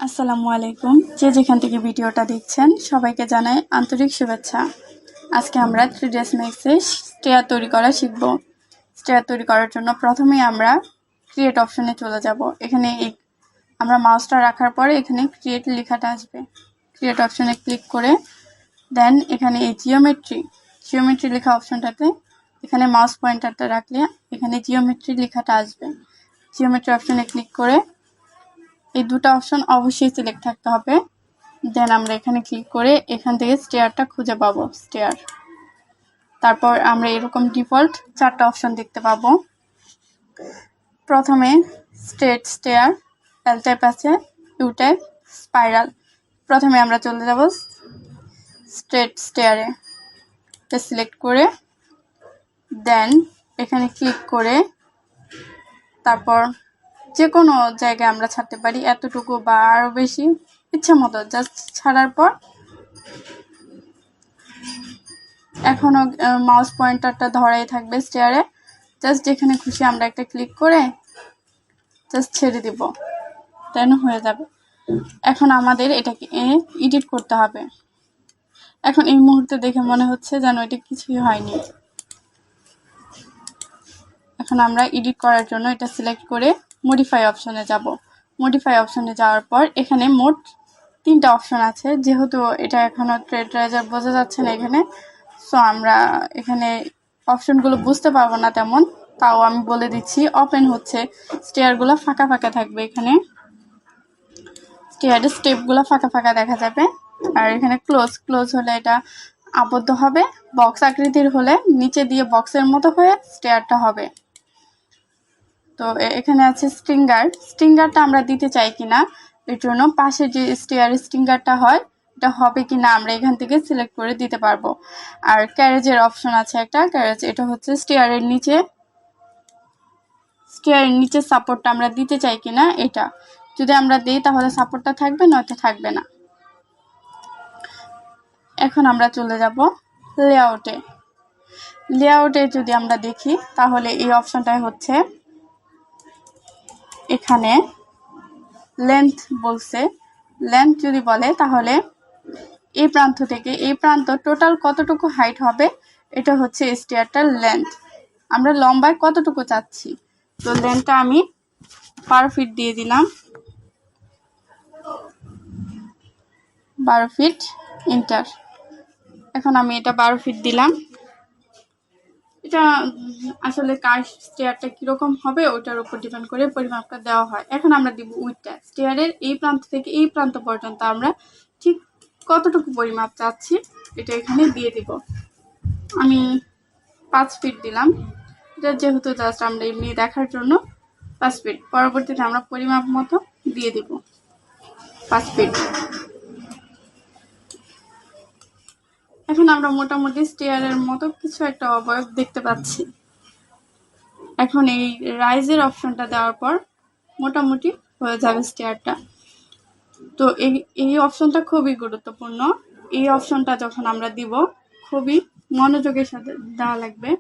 আসসালামু আলাইকুম। যে যেখান থেকে ভিডিওটা দেখছেন সবাইকে জানাই আন্তরিক শুভেচ্ছা। আজকে আমরা 3ds Max-এ স্টেয়ার তৈরি করা শিখব। স্টেয়ার তৈরি করার জন্য প্রথমেই আমরা ক্রিয়েট অপশনে চলে যাব। এখানে আমরা মাউসটা রাখার পরে এখানে ক্রিয়েট লেখাটা আসবে। ক্রিয়েট অপশনে ক্লিক করে দেন এখানে এই জিওমেট্রি লেখা অপশনটাতে এখানে মাউস পয়েন্টারটা রাখলে এখানে জিওমেট্রি লেখাটা আসবে। জিওমেট্রি অপশনে ক্লিক করে এই দুটো অপশন অবশ্যই সিলেক্ট থাকতে হবে। দেন আমরা এখানে ক্লিক করে এখান থেকে স্টেয়ারটা খুঁজে পাবো। তারপর আমরা এরকম ডিফল্ট 4টা অপশন দেখতে পাবো। প্রথমে স্ট্রেট স্টেয়ার, এল টাইপ আছে, ইউ টাইপ, স্পাইরাল। প্রথমে আমরা চলে যাব স্ট্রেট স্টেয়ারে, এটা সিলেক্ট করে দেন এখানে ক্লিক করে তারপর যে কোনো জায়গায় আমরা ছাড়তে পারি, এতটুকু বা আরও বেশি ইচ্ছা মতো জাস্ট ছাড়ার পর এখনও মাউস পয়েন্টারটা ধরাই থাকবে স্টেয়ারে। জাস্ট যেখানে খুশি আমরা একটা ক্লিক করে জাস্ট ছেড়ে দিব, দেন হয়ে যাবে। এখন আমাদের এটাকে এডিট করতে হবে। এখন এই মুহূর্তে দেখে মনে হচ্ছে যেন এটা কিছুই হয়নি। এখন আমরা এডিট করার জন্য এটা সিলেক্ট করে মডিফাই অপশনে যাব। মডিফাই অপশনে যাওয়ার পর এখানে মোট 3টা অপশন আছে। যেহেতু এটা এখনও ট্রেডাইজার বোঝা যাচ্ছে না এখানে, সো আমরা এখানে অপশনগুলো বুঝতে পারবো না তেমন, তাও আমি বলে দিচ্ছি। ওপেন হচ্ছে স্টেয়ারগুলো ফাঁকা ফাঁকা থাকবে, এখানে স্টেয়ারের স্টেপগুলো ফাঁকা ফাঁকা দেখা যাবে। আর এখানে ক্লোজ হলে এটা আবদ্ধ হবে। বক্স আকৃতির হলে নিচে দিয়ে বক্সের মতো হয়ে স্টেয়ারটা হবে। তো এখানে আছে স্ট্রিঙ্গারটা আমরা দিতে চাই কিনা, এর জন্য পাশে যে স্টেয়ারের স্ট্রিঙ্গারটা হয় এটা হবে কিনা আমরা এখান থেকে সিলেক্ট করে দিতে পারবো। আর ক্যারেজের অপশন আছে একটা, ক্যারেজ, এটা হচ্ছে স্টেয়ারের নিচে সাপোর্টটা আমরা দিতে চাই কিনা, এটা যদি আমরা দিই তাহলে সাপোর্টটা থাকবে, নয়তো থাকবে না। এখন আমরা চলে যাব লেআউটে যদি আমরা দেখি তাহলে এই অপশনটাই হচ্ছে এখানে লেন্থ বলছে। লেন্থ যদি বলে তাহলে এই প্রান্ত থেকে এই প্রান্ত টোটাল কতটুকু হাইট হবে, এটা হচ্ছে স্টেয়ারটার লেন্থ। আমরা লম্বায় কতটুকু চাচ্ছি, তো লেন্থটা আমি 12 ফিট দিয়ে দিলাম। 12 ফিট ইন্টার। এখন আমি এটা 12 ফিট দিলাম। এটা আসলে কার স্টেয়ারটা কীরকম হবে ওটার উপর ডিপেন্ড করে পরিমাপটা দেওয়া হয়। এখন আমরা দিব উইডথটা। স্টেয়ারের এই প্রান্ত থেকে এই প্রান্ত পর্যন্ত আমরা ঠিক কতটুকু পরিমাপ চাচ্ছি এটা এখানে দিয়ে দিব। আমি 5 ফিট দিলাম। এটা যেহেতু জাস্ট আমরা এমনি দেখার জন্য 5 ফিট। পরবর্তীতে আমরা পরিমাপ মতো দিয়ে দিব 5 ফিট। এখন আমরা মোটামুটি স্টেয়ারের মতো কিছু একটা অবয়ব দেখতে পাচ্ছি। এখন এই রাইজের অপশনটা দেওয়ার পর মোটামুটি হয়ে যাবে স্টেয়ারটা। তো এই অপশনটা খুবই গুরুত্বপূর্ণ। এই অপশনটা যখন আমরা দিব খুবই মনোযোগের সাথে দেওয়া লাগবে।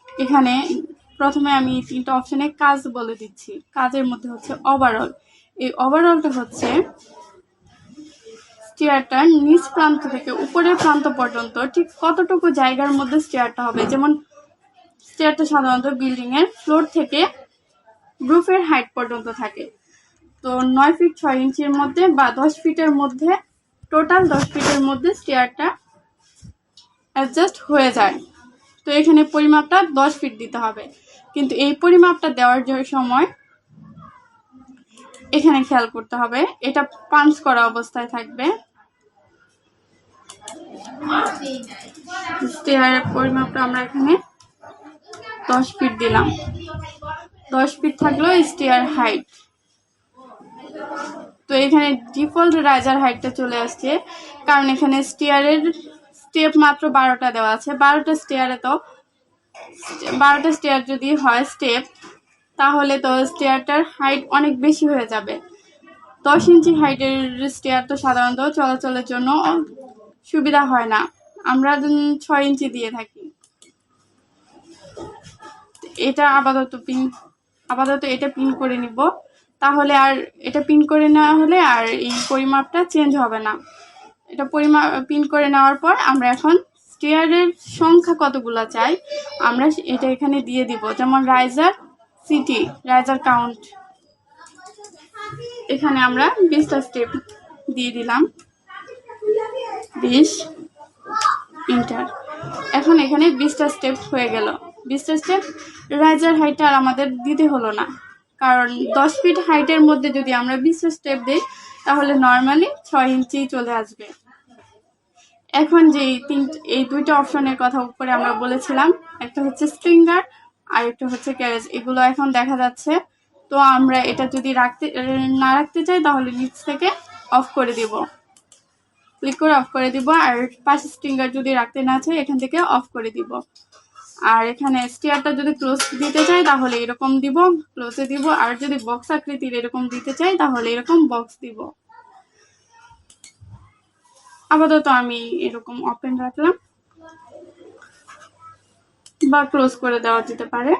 এখানে প্রথমে আমি 3টা অপশনে কাজ বলে দিচ্ছি। কাজের মধ্যে হচ্ছে ওভারঅল। এই ওভারঅলটা হচ্ছে স্টেয়ারটা নিচ প্রান্ত থেকে উপরের প্রান্ত পর্যন্ত ঠিক কতটুকু জায়গার মধ্যে স্টেয়ারটা হবে। যেমন স্টেয়ারটা সাধারণত বিল্ডিংয়ের ফ্লোর থেকে রুফের হাইট পর্যন্ত থাকে। তো 9 ফিট 6 ইঞ্চির মধ্যে বা 10 ফিটের মধ্যে, টোটাল 10 ফিটের মধ্যে স্টেয়ারটা অ্যাডজাস্ট হয়ে যায়। তো এখানে পরিমাপটা 10 ফিট দিতে হবে। কিন্তু এই পরিমাপটা দেওয়ার সময় এখানে খেয়াল করতে হবে এটা পাঞ্চ করা অবস্থায় থাকবে। স্টেয়ারের পরিমাপটা আমরা এখানে 10 ফিট দিলাম। 10 ফিট থাকলো স্টেয়ার হাইট। তো এখানে ডিফল্ট রাইজার হাইটটা চলে আসছে, কারণ এখানে স্টেয়ারের স্টেপ মাত্র 12টা দেওয়া আছে। 12টা স্টেয়ার যদি হয় স্টেপ, তাহলে তো স্টেয়ারটার হাইট অনেক বেশি হয়ে যাবে। 10 ইঞ্চি হাইটের স্টেয়ার তো সাধারণত চলাচলের জন্য সুবিধা হয় না, আমরা 6 ইঞ্চি দিয়ে থাকি। এটা আপাতত এটা পিন করে নিব। তাহলে আর এটা পিন করে নেওয়া হলে আর এই পরিমাপটা চেঞ্জ হবে না। এটা পিন করে নেওয়ার পর আমরা এখন স্টেয়ারের সংখ্যা কতগুলো চাই আমরা এটা এখানে দিয়ে দিব। যেমন রাইজার সিটি, রাইজার কাউন্ট, এখানে আমরা 20টা স্টেপ দিয়ে দিলাম, 20 ইন্টার। এখন এখানে 20টা স্টেপ হয়ে গেল। 20টা স্টেপ রাইজার হাইটটা আর আমাদের দিতে হলো না, কারণ 10 ফিট হাইটের মধ্যে যদি আমরা 20টা স্টেপ দিই তাহলে নর্মালি 6 ইঞ্চি চলে আসবে। এখন যে এই দুইটা অপশনের কথা উপরে আমরা বলেছিলাম, একটা হচ্ছে স্ট্রিঙ্গার আর একটা হচ্ছে ক্যারেজ, এগুলো এখন দেখা যাচ্ছে। তো আমরা এটা যদি না রাখতে চাই তাহলে নিচ থেকে অফ করে দিব, ক্লিক করে অফ করে দিব। আর পাশে স্ট্রিঙ্গার যদি রাখতে না চাই এখান থেকে অফ করে দিব। আর এখানে স্টিয়ারটা যদি ক্লোজ দিতে চাই তাহলে এরকম দিব, ক্লোজে দিব। আর যদি বক্স আকৃতির এরকম দিতে চাই তাহলে এরকম বক্স দিব। আপাতত আমি এরকম ওপেন রাখলাম, বা ক্লোজ করে দেওয়া যেতে পারে।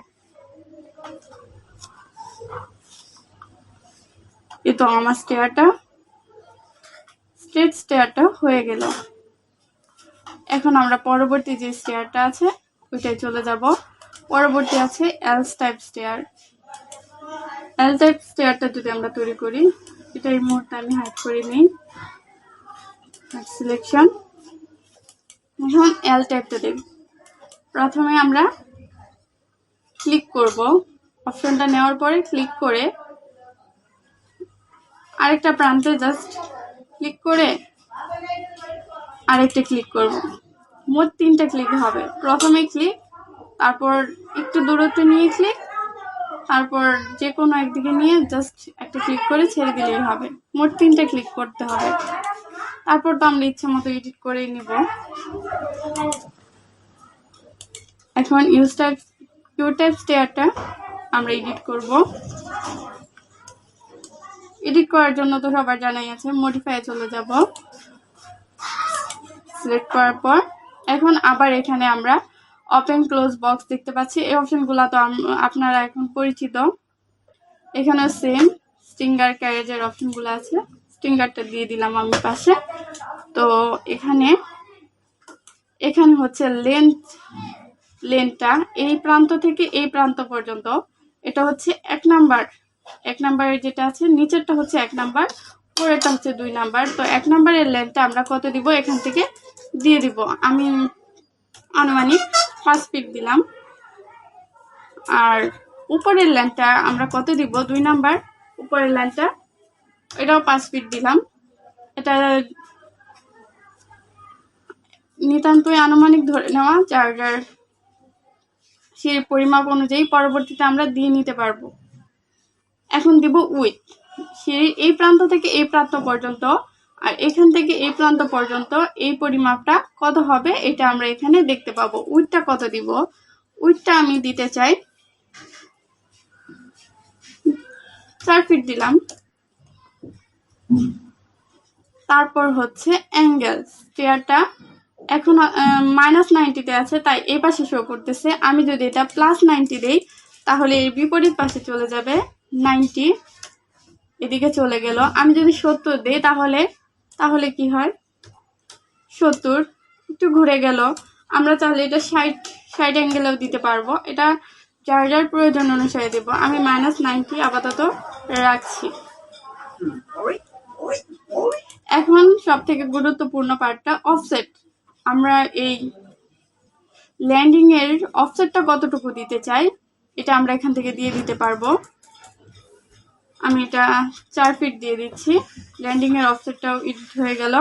এই তো আমার স্ট্রেট স্টেয়ারটা হয়ে গেল। এখন আমরা পরবর্তী যে স্টেয়ারটা আছে ওইটাই চলে যাব। পরবর্তী আছে L type stair. L type স্টেয়ারটা যদি আমরা তৈরি করি, এটা এই মুহূর্তে আমি হাইড করে নিই, সিলেকশন। এখন এল টাইপটা দেব। প্রথমে আমরা ক্লিক করব, অপশনটা নেওয়ার পরে ক্লিক করে আরেকটা প্রান্তে জাস্ট ক্লিক করে আরেকটা ক্লিক করব। মোট 3টা ক্লিক হবে। প্রথমে ক্লিক, তারপর একটু দূরত্ব নিয়ে ক্লিক, তারপর যে কোনো একদিকে নিয়ে জাস্ট একটা ক্লিক করে ছেড়ে দিলেই হবে। মোট 3টা ক্লিক করতে হবে। তারপর তো আমরা ইচ্ছা মতো এডিট করেই নিব। এখন ইউ টাইপ স্টেয়ারটা আমরা এডিট করব। এডিট করার জন্য তো সবার জানাই আছে, মডিফাই চলে যাব। সিলেক্ট করার পর এখন আবার এখানে আমরা ওপেন ক্লোজ বক্স দেখতে পাচ্ছি। এই অপশনগুলো তো আপনারা এখন পরিচিত। এখানে সেম স্ট্রিঙ্গার ক্যারেজের অপশনগুলো আছে, স্ট্রিঙ্গারটা দিয়ে দিলাম আমি পাশে। তো এখানে হচ্ছে লেন্থটা এই প্রান্ত থেকে এই প্রান্ত পর্যন্ত, এটা হচ্ছে 1 নাম্বারের যেটা আছে, নিচেরটা হচ্ছে 1 নাম্বার, পরেরটা হচ্ছে 2 নাম্বার। তো 1 নাম্বারের লেন্থটা আমরা কত দিব এখান থেকে দিয়ে দিব। আমি আনুমানিক 5 ফিট দিলাম। আর উপরের লেন্থটা আমরা কত দিব, 2 নাম্বার উপরের লেন্থটা, এটাও 5 ফিট দিলাম। এটা নিতান্তই আনুমানিক ধরে নেওয়া, যার সেই পরিমাপ অনুযায়ী পরবর্তীতে আমরা দিয়ে নিতে পারবো। এখন দিব উইথ, সিঁড়ির এই প্রান্ত থেকে এই প্রান্ত পর্যন্ত আর এখান থেকে এই প্রান্ত পর্যন্ত এই পরিমাপটা কত হবে এটা আমরা এখানে দেখতে পাবো। উইথটা কত দিব, উইথটা আমি দিতে চাই 4 ফিট দিলাম। তারপর হচ্ছে অ্যাঙ্গেল, স্টেয়ারটা এখন -90-তে আছে, তাই এই পাশে শো করতেছে। আমি যদি এটা +90 দেই তাহলে এর বিপরীত পাশে চলে যাবে, 90 এদিকে চলে গেল। আমি যদি 70 দেই তাহলে কি হয়, 70 একটু ঘুরে গেল। আমরা চাইলে এটা 60 অ্যাঙ্গেলেও দিতে পারবো, এটা যার প্রয়োজন অনুসারে দেব। আমি -90 আপাতত রাখছি। এখন সব থেকে গুরুত্বপূর্ণ পার্টটা অফসেট। আমরা এই ল্যান্ডিং এর অফসেটটা কতটুকু দিতে চাই এটা আমরা এখান থেকে দিয়ে দিতে পারবো। আমি এটা 4 ফিট দিয়ে দিচ্ছি। ল্যান্ডিং এর অফসেটটাও এডিট হয়ে গেল।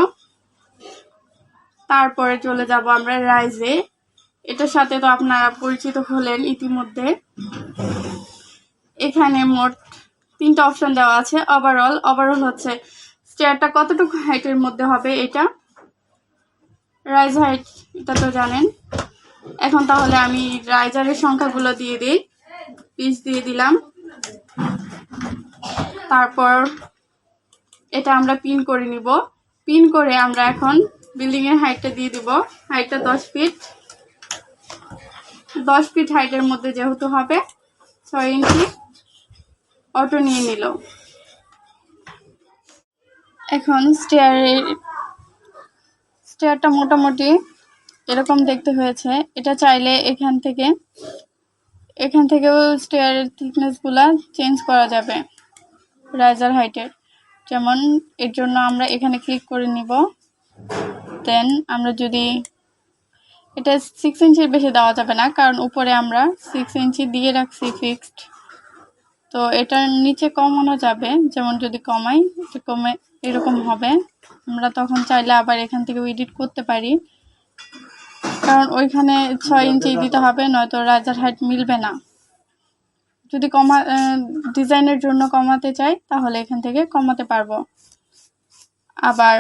তারপরে চলে যাব আমরা রাইজে। এটার সাথে তো আপনারা পরিচিত হলেন ইতিমধ্যে। এখানে মোট 3টা অপশন দেওয়া আছে। ওভারঅল হচ্ছে স্টেয়ারটা কতটুকু হাইটের মধ্যে হবে, এটা রাইজ হাইট, এটা তো জানেন। এখন তাহলে আমি রাইজারের সংখ্যাগুলো দিয়ে দিই। 20 দিয়ে দিলাম। তারপর এটা আমরা পিন করে নিব। পিন করে আমরা এখন বিল্ডিং এর হাইটটা দিয়ে দিব। হাইটটা 10 ফিট। 10 ফিট হাইটের মধ্যে যেহেতু হবে 6 ইঞ্চি অটো নিয়ে নিল। এখন স্টেয়ারটা মোটামুটি এরকম দেখতে হয়েছে। এটা চাইলে এখান থেকেও স্টেয়ারের থিকনেসগুলা চেঞ্জ করা যাবে রাইজার হাইটের। যেমন এর জন্য আমরা এখানে ক্লিক করে নিব। দেন আমরা যদি এটা 6 ইঞ্চির বেশি দেওয়া যাবে না, কারণ উপরে আমরা 6 ইঞ্চি দিয়ে রাখছি ফিক্সড। তো এটার নিচে কমানো যাবে, যেমন যদি কমাই কমে এরকম হবে। আমরা তখন চাইলে আবার এখান থেকে এডিট করতে পারি, কারণ ওইখানে 6 ইঞ্চি দিতে হবে, নয়তো রাইজার হাইট মিলবে না। যদি ডিজাইনের জন্য কমাতে চাই তাহলে এখান থেকে কমাতে পারবো। আবার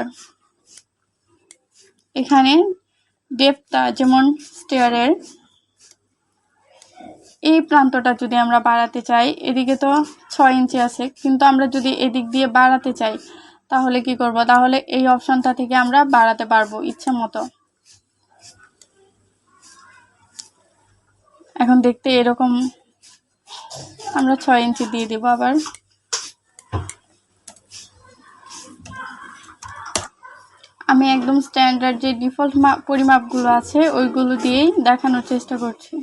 এখানে ডেপথটা, যেমন স্টেয়ারের এই প্রান্তটা যদি আমরা বাড়াতে চাই, এদিকে তো 6 ইঞ্চি আছে, কিন্তু আমরা যদি এদিক দিয়ে বাড়াতে চাই তাহলে কি করব? তাহলে এই অপশনটা থেকে আমরা বাড়াতে পারবো ইচ্ছা মতো। এখন দেখতে এরকম আমরা 6 ইঞ্চি দিয়ে দিব। আবার আমি একদম স্ট্যান্ডার্ড যে ডিফল্ট পরিমাপগুলো আছে ওইগুলো দিয়েই দেখানোর চেষ্টা করছি।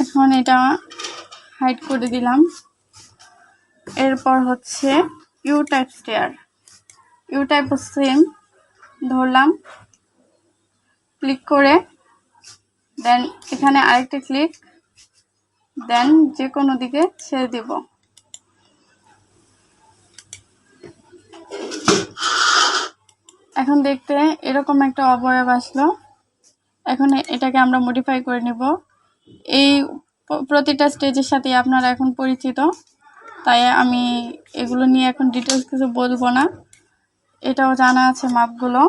এখন এটা হাইড করে দিলাম। এরপর হচ্ছে U type stair. U type same ধরলাম, ক্লিক করে দেন এখানে আরেকটা ক্লিক, দেন যে কোনো দিকে ছেড়ে দিব। এখন দেখতে এরকম একটা অবয়ব আসলো। এখন এটাকে আমরা মডিফাই করে নিব। এই প্রতিটা স্টেজের সাথে আপনারা এখন পরিচিত, তাই আমি এগুলো নিয়ে এখন ডিটেলস কিছু বলবো না। এটাও জানা আছে মাপগুলো।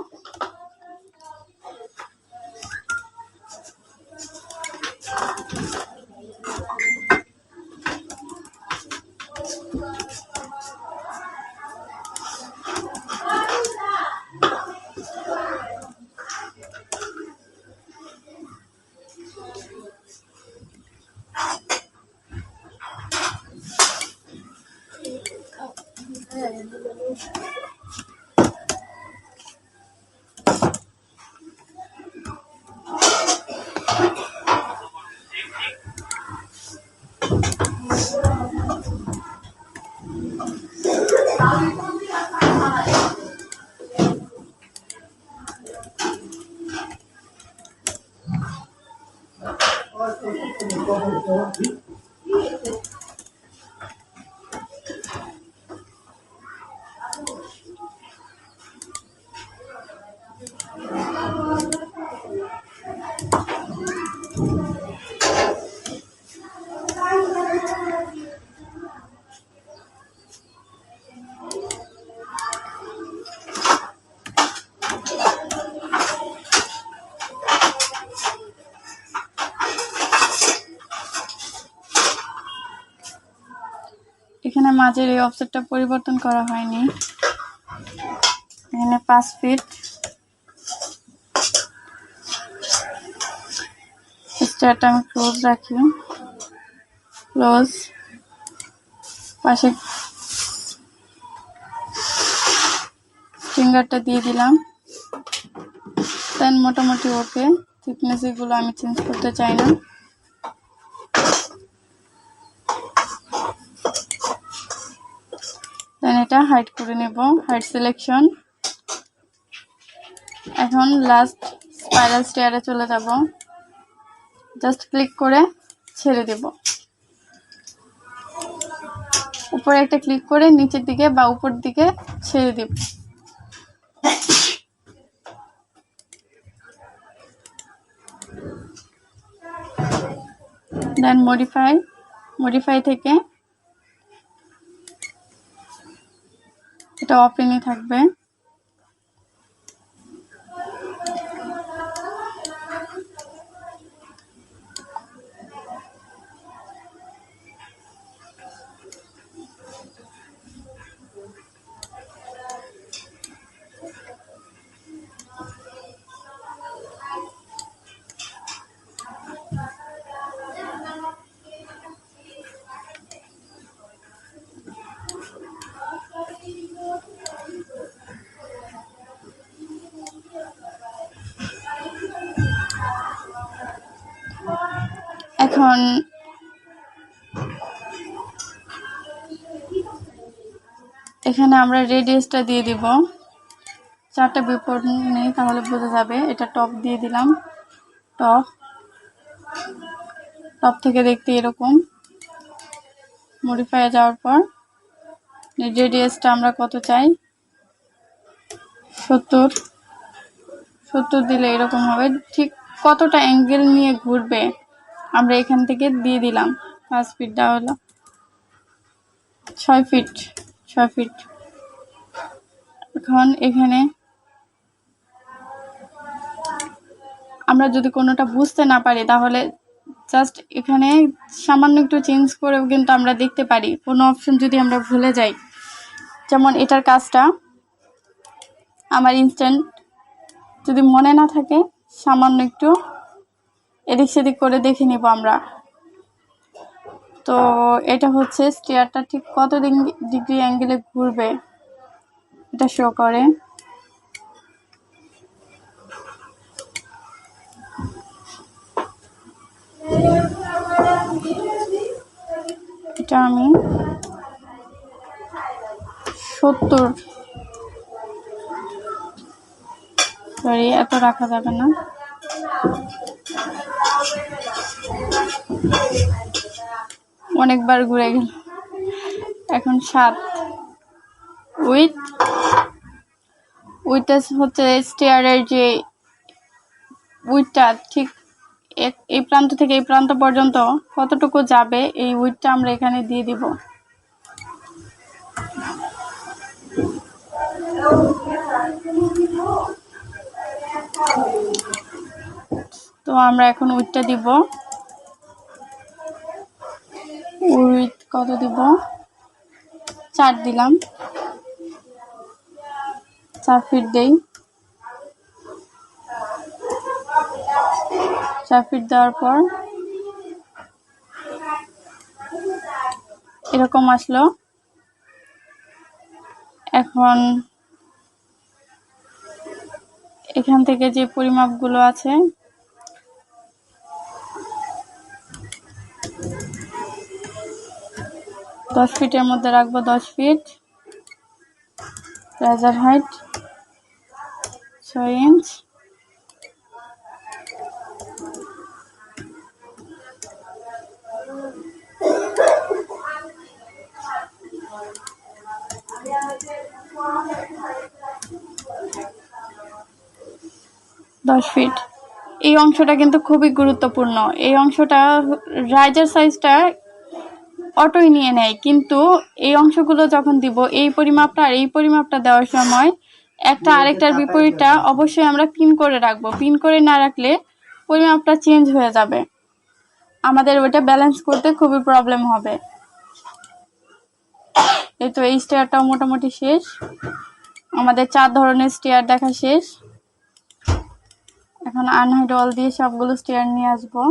এখানে মাঝের এই অফসেটটা পরিবর্তন করা হয়নি। এখানে 5 ফিট স্টেয়ারটা আমি ক্লোজ রাখি। ক্লোজ, পাশে ফিঙ্গারটা দিয়ে দিলাম। দেন মোটামুটি ওকে। থিকনেস এগুলো আমি চেঞ্জ করতে চাই না। দেন এটা হাইড করে নেব, হাইড সিলেকশন। এখন লাস্ট স্পাইরাল স্টেয়ারে চলে যাব। জাস্ট ক্লিক করে ছেড়ে দেব। উপরে একটা ক্লিক করে নিচের দিকে বা উপর দিকে ছেড়ে দেব। দেন মডিফাই থেকে এটা ওপেনই থাকবে। এখন এখানে আমরা রেডিয়াসটা দিয়ে দিব 4টা বিপরীত নেই, তাহলে বোঝা যাবে। এটা টপ দিয়ে দিলাম। টপ থেকে দেখতে এরকম। মডিফাই যাওয়ার পর রেডিয়াসটা আমরা কত চাই, 70 দিলে এরকম হবে। ঠিক কতটা অ্যাঙ্গেল নিয়ে ঘুরবে আমরা এখান থেকে দিয়ে দিলাম। 5 ফিট দেওয়া হলো, 6 ফিট। এখন এখানে আমরা যদি কোনোটা বুঝতে না পারি তাহলে জাস্ট এখানে সামান্য একটু চেঞ্জ করেও কিন্তু আমরা দেখতে পারি। কোনো অপশন যদি আমরা ভুলে যাই, যেমন এটার কাজটা আমার ইনস্ট্যান্ট যদি মনে না থাকে, সামান্য একটু এদিক সেদিক করে দেখে নিব আমরা। তো এটা হচ্ছে স্টেয়ারটা ঠিক কত ডিগ্রি অ্যাঙ্গেলে ঘুরবে এটা শো করে। এটা আমি 70, সরি এত রাখা যাবে না। অনেকবার ঘুরে গেল। এখন 7 উইথটা হচ্ছে স্টেয়ারের যে উইথটা ঠিক এই প্রান্ত থেকে এই প্রান্ত পর্যন্ত কতটুকু যাবে, এই উইথটা আমরা এখানে দিয়ে দিব। তো আমরা এখন উইথটা দিব। উইথ কত দিব, 4 দিলাম। 4 ফিট দেই। 4 ফিট দেওয়ার পর এরকম আসলো। এখন এখান থেকে যে পরিমাপগুলো আছে দশ ফিটের মধ্যে রাখবো। 10 feet riser height 6 inch. Feet এই অংশটা কিন্তু খুবই গুরুত্বপূর্ণ। এই অংশটা রাইজার সাইজটা অটোই নিয়ে নেয়, কিন্তু এই অংশগুলো যখন দিব, এই পরিমাপটা আর এই পরিমাপটা দেওয়ার সময় একটা আরেকটার বিপরীতটা অবশ্যই আমরা পিন করে রাখবো। পিন করে না রাখলে পরিমাপটা চেঞ্জ হয়ে যাবে, আমাদের ওইটা ব্যালেন্স করতে খুবই প্রবলেম হবে। এই তো এই স্টেয়ারটাও মোটামুটি শেষ। আমাদের 4 ধরনের স্টেয়ার দেখা শেষ। এখন আনহাইড ওয়াল দিয়ে সবগুলো স্টেয়ার নিয়ে আসবো।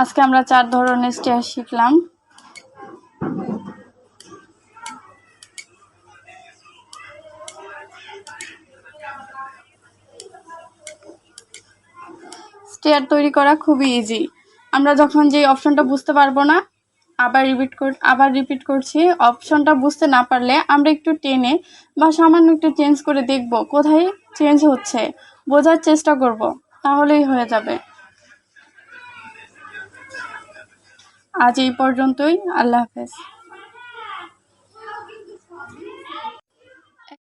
আজকে আমরা 4 ধরনের স্টেয়ার শিখলাম। স্টেয়ার তৈরি করা খুবই ইজি। আমরা যখন যে অপশনটা বুঝতে পারবো না, আবার রিপিট করছি, অপশনটা বুঝতে না পারলে আমরা একটু টেনে বা সামান্য একটু চেঞ্জ করে দেখব কোথায় চেঞ্জ হচ্ছে, বোঝার চেষ্টা করব, তাহলেই হয়ে যাবে। আজ এই পর্যন্তই। আল্লাহ হাফেজ।